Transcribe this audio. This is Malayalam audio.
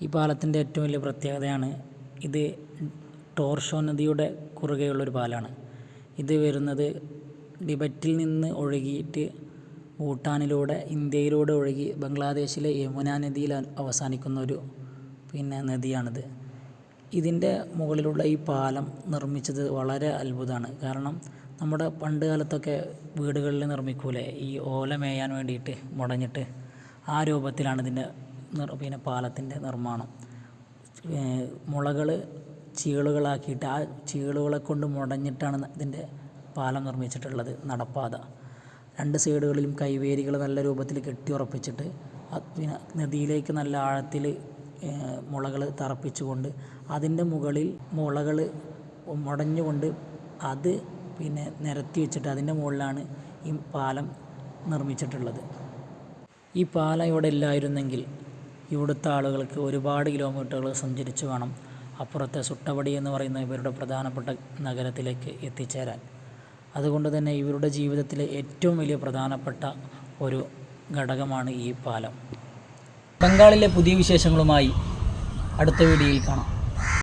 ഈ പാലത്തിൻ്റെ ഏറ്റവും വലിയ പ്രത്യേകതയാണ് ഇത് ടോർഷോ നദിയുടെ കുറുകെയുള്ളൊരു പാലമാണ്. ഇത് വരുന്നത് ടിബറ്റിൽ നിന്ന് ഒഴുകിയിട്ട് ഭൂട്ടാനിലൂടെ ഇന്ത്യയിലൂടെ ഒഴുകി ബംഗ്ലാദേശിലെ യമുന നദിയിൽ അവസാനിക്കുന്ന ഒരു നദിയാണിത്. ഇതിൻ്റെ മുകളിലുള്ള ഈ പാലം നിർമ്മിച്ചത് വളരെ അത്ഭുതമാണ്. കാരണം നമ്മുടെ പണ്ട് കാലത്തൊക്കെ വീടുകളിൽ നിർമ്മിക്കൂലേ, ഈ ഓല മേയാൻ വേണ്ടിയിട്ട് മുടഞ്ഞിട്ട്, ആ രൂപത്തിലാണ് ഇതിൻ്റെ പാലത്തിൻ്റെ നിർമ്മാണം. മുളകൾ ചീളുകളാക്കിയിട്ട് ആ ചീളുകളെ കൊണ്ട് മുടഞ്ഞിട്ടാണ് ഇതിൻ്റെ പാലം നിർമ്മിച്ചിട്ടുള്ളത്. നടപ്പാത രണ്ട് സൈഡുകളിലും കൈവേരികൾ നല്ല രൂപത്തിൽ കെട്ടിയുറപ്പിച്ചിട്ട് നദിയിലേക്ക് നല്ല ആഴത്തിൽ മുളകൾ തറപ്പിച്ചുകൊണ്ട് അതിൻ്റെ മുകളിൽ മുളകൾ മുടഞ്ഞുകൊണ്ട് അത് നിരത്തി വെച്ചിട്ട് അതിൻ്റെ മുകളിലാണ് ഈ പാലം നിർമ്മിച്ചിട്ടുള്ളത്. ഈ പാലം ഇവിടെ ഇല്ലായിരുന്നെങ്കിൽ ഇവിടുത്തെ ആളുകൾക്ക് ഒരുപാട് കിലോമീറ്ററുകൾ സഞ്ചരിച്ചു വേണം അപ്പുറത്തെ സുട്ടവടി എന്ന് പറയുന്ന ഇവരുടെ പ്രധാനപ്പെട്ട നഗരത്തിലേക്ക് എത്തിച്ചേരാൻ. അതുകൊണ്ട് തന്നെ ഇവരുടെ ജീവിതത്തിലെ ഏറ്റവും വലിയ പ്രധാനപ്പെട്ട ഒരു ഘടകമാണ് ഈ പാലം. ബംഗാളിലെ പുതിയ വിശേഷങ്ങളുമായി അടുത്ത വീഡിയോയിൽ കാണാം.